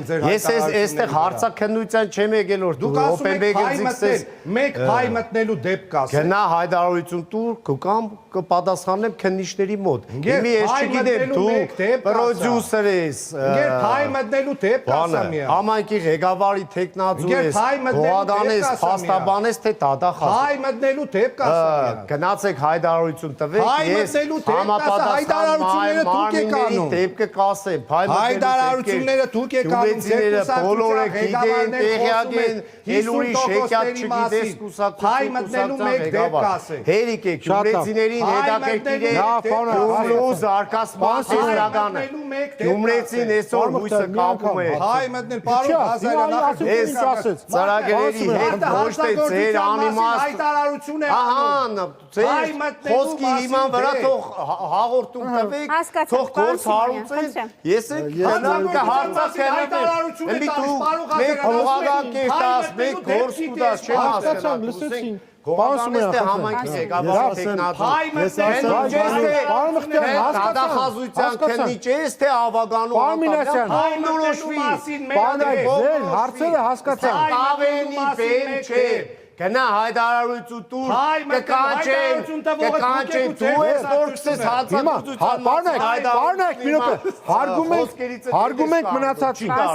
ձեր Ես այստեղ հարցաքննության չեմ եկել որ դուք ասում եք հայ մտնել, մեկ հայ մտնելու դեպք ասեք։ Գնա հայտարարություն տուր կամ կպատասխանեմ քննիչների մոտ։ Իմի ես չգիտեմ դու պրոդյուսեր ես։ Գեր հայ մտնելու դեպք ասա միա։ Համայնքի ղեկավարի տեխնացու ես։ Հողադան ես, փաստաբան ես, թե դատախազ։ Հայ մտնելու դեպք ասա միա։ Գնացեք հայտարարություն տվեք, ես հայտարարությունները դուք եք անում։ Դեպքը կասեմ, հայտարարությունները դուք եք անում, բոլորը գիտեն, տեղյակ են, ելուրի շեկյակ չգիտես հայ մտնելու մեկ դեպք ասեք։ Հերիք եք, գյումրեցիներին հետաքրքիր է Գյումրու զարգացման տեսլականը։ Գյումրեցին այսօր հույսը կապում է։ Հայ մտնել, պարոն Ղազարյան, ես ծրագրերի հետ ոչ թե ձեր անիմաստ հայտարարություն է անում։ Ձեր խոսքի հիման վրա թող հաղորդում տվեք, թող գործ հարուցեն։ Ես ենք հարցակերել եմ, մեկ հողական կերտաս, մեկ գործ կուտաս, չեմ հասկանում, լսեցին, Հողականեստե համայնքի ղեկավարի տեխնացու, դատախազության քննիչ ես, թե ավագանու հարցերը հասկացան։ Ավենի բեմ չէ, գնա հայտարարություն տուր, կկանչեն, դու ես որ կսես հացակցության Պարոն եք, մի րոպե, հարգում ենք մնացածին։